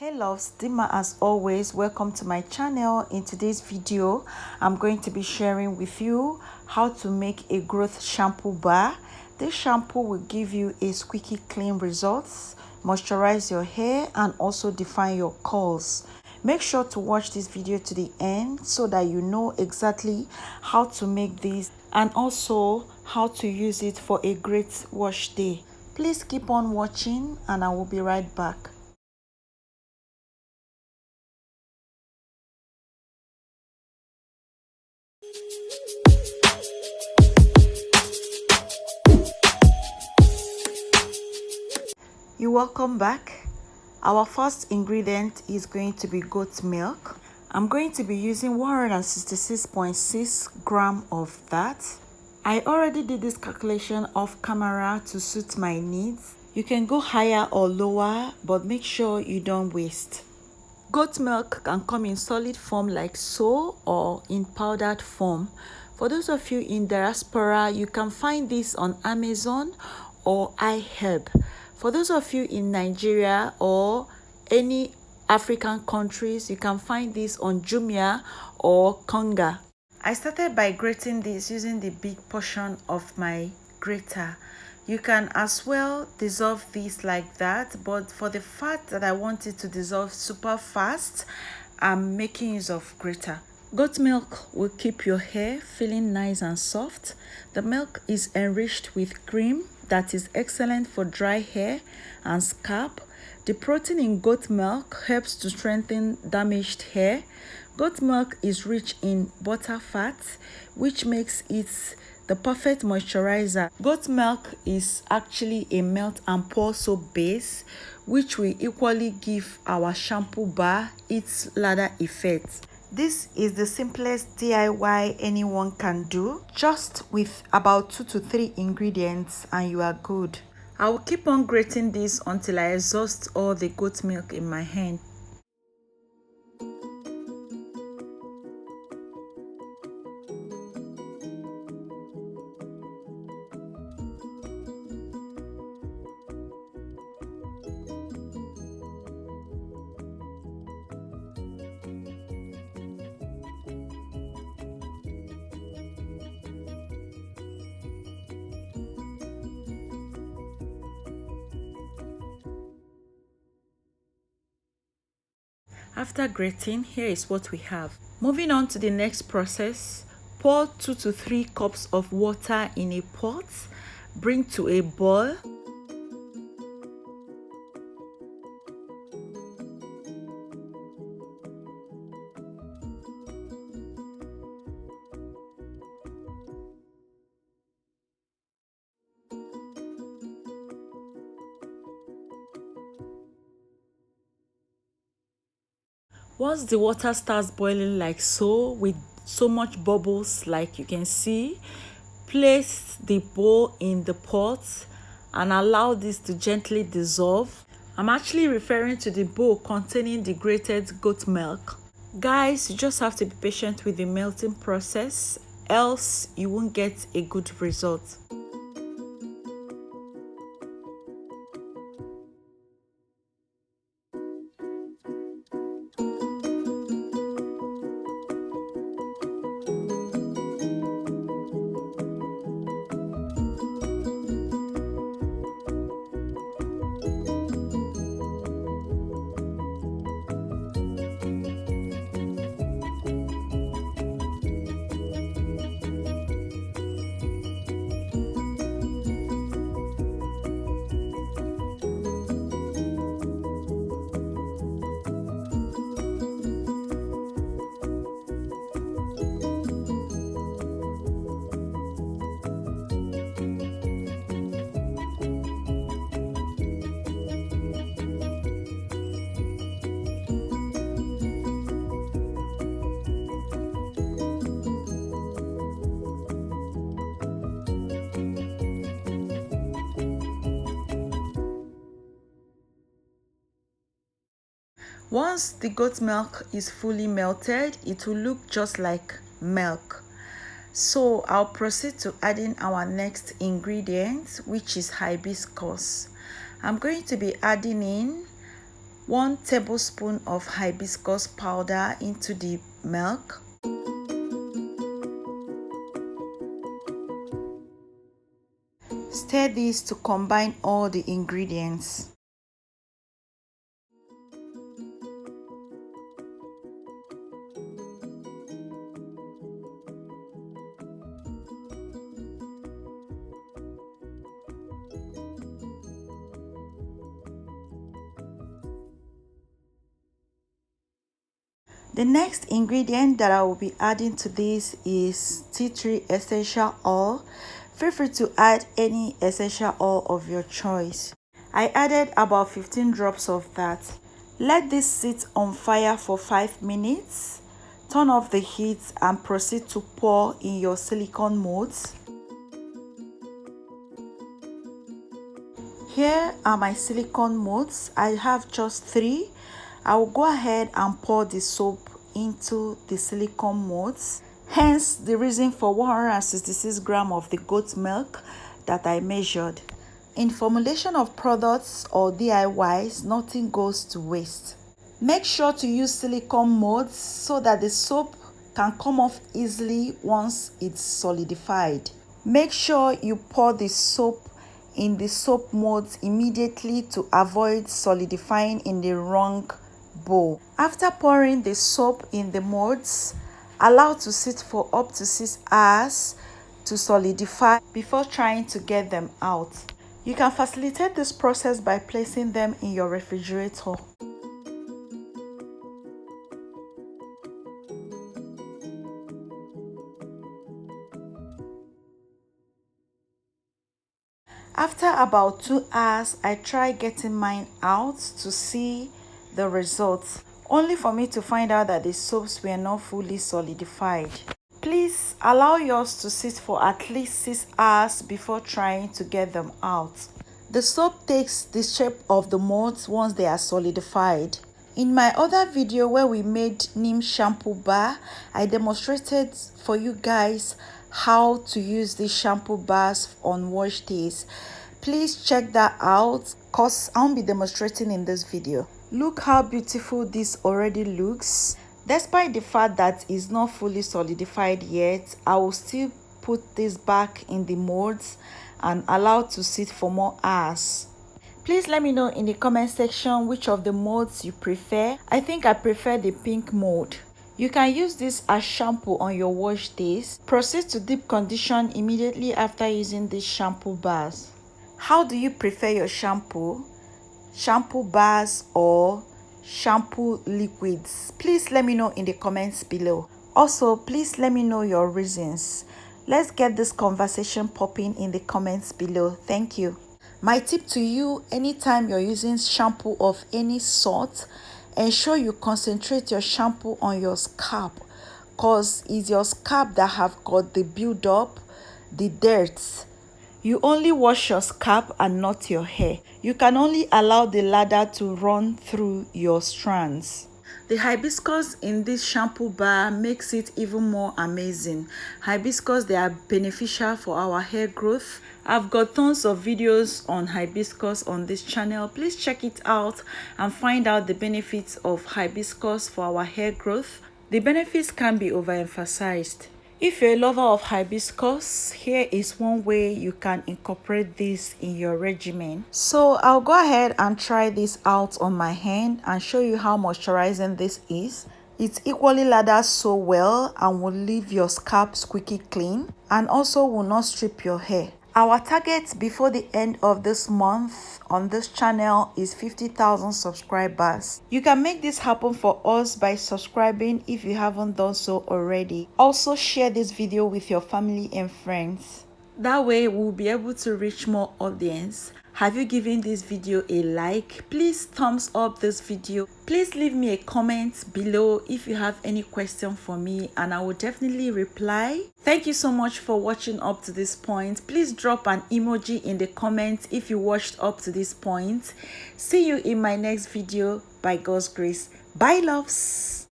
Hey loves, Dima as always. Welcome to my channel. In today's video I'm going to be sharing with you how to make a growth shampoo bar. This shampoo will give you a squeaky clean results, moisturize your hair, and also define your curls. Make sure to watch this video to the end so that you know exactly how to make this and also how to use it for a great wash day. Please keep on watching and I will be right back. You're welcome back. Our first ingredient is going to be goat milk. I'm going to be using 166.6 gram of that. I already did this calculation off camera to suit my needs. You can go higher or lower, but make sure you don't waste. Goat milk can come in solid form like so or in powdered form. For those of you in diaspora, you can find this on Amazon or iherb. For those of you in Nigeria or any African countries, you can find this on Jumia or Konga. I started by grating this using the big portion of my grater. You can as well dissolve this like that, but for the fact that I want it to dissolve super fast, I'm making use of grater. Goat milk will keep your hair feeling nice and soft. The milk is enriched with cream that is excellent for dry hair and scalp. The protein in goat milk helps to strengthen damaged hair. Goat milk is rich in butter fat, which makes it the perfect moisturizer. Goat milk is actually a melt and pour soap base, which will equally give our shampoo bar its ladder effect. This is the simplest DIY anyone can do, just with about 2 to 3 ingredients and you are good. I will keep on grating this until I exhaust all the goat milk in my hand. After grating, here is what we have. Moving on to the next process, pour 2 to 3 cups of water in a pot, bring to a boil. Once the water starts boiling like so, with so much bubbles like you can see, place the bowl in the pot and allow this to gently dissolve. I'm actually referring to the bowl containing the grated goat milk. Guys, you just have to be patient with the melting process, else you won't get a good result. Once the goat milk is fully melted, it will look just like milk. So I'll proceed to adding our next ingredient, which is hibiscus. I'm going to be adding in 1 tablespoon of hibiscus powder into the milk. Stir this to combine all the ingredients. The next ingredient that I will be adding to this is tea tree essential oil. Feel free to add any essential oil of your choice. I added about 15 drops of that. Let this sit on fire for 5 minutes. Turn off the heat and proceed to pour in your silicone molds. Here are my silicone molds. I have just 3. I will go ahead and pour the soap into the silicone molds. Hence the reason for 166 grams of the goat milk that I measured. In formulation of products or DIYs, nothing goes to waste. Make sure to use silicone molds so that the soap can come off easily once it's solidified. Make sure you pour the soap in the soap molds immediately to avoid solidifying in the wrong bowl. After pouring the soap in the molds, allow to sit for up to 6 hours to solidify before trying to get them out. You can facilitate this process by placing them in your refrigerator. After about 2 hours, I tried getting mine out to see the results, only for me to find out that the soaps were not fully solidified. Please allow yours to sit for at least 6 hours before trying to get them out. The soap takes the shape of the molds once they are solidified. In my other video where we made neem shampoo bar, I demonstrated for you guys how to use these shampoo bars on wash days. Please check that out because I won't be demonstrating in this video. Look how beautiful this already looks. Despite the fact that it's not fully solidified yet, I will still put this back in the molds and allow to sit for more hours. Please let me know in the comment section which of the molds you prefer. I think I prefer the pink mold. You can use this as shampoo on your wash days. Proceed to deep condition immediately after using these shampoo bars. How do you prefer your shampoo? Shampoo bars or shampoo liquids? Please let me know in the comments below. Also, please let me know your reasons. Let's get this conversation popping in the comments below. Thank you. My tip to you, anytime you're using shampoo of any sort, ensure you concentrate your shampoo on your scalp, because it's your scalp that have got the build up, the dirt. You only wash your scalp and not your hair. You can only allow the lather to run through your strands. The hibiscus in this shampoo bar makes it even more amazing. Hibiscus, they are beneficial for our hair growth. I've got tons of videos on hibiscus on this channel. Please check it out and find out the benefits of hibiscus for our hair growth. The benefits can be overemphasized. If you're a lover of hibiscus, here is one way you can incorporate this in your regimen. So I'll go ahead and try this out on my hand and show you how moisturizing this is. It equally lathers so well and will leave your scalp squeaky clean and also will not strip your hair. Our target before the end of this month on this channel is 50,000 subscribers. You can make this happen for us by subscribing if you haven't done so already. Also share this video with your family and friends. That way we'll be able to reach more audience. Have you given this video a like? Please thumbs up this video. Please leave me a comment below if you have any question for me and I will definitely reply. Thank you so much for watching up to this point. Please drop an emoji in the comments if you watched up to this point. See you in my next video by God's grace. Bye loves.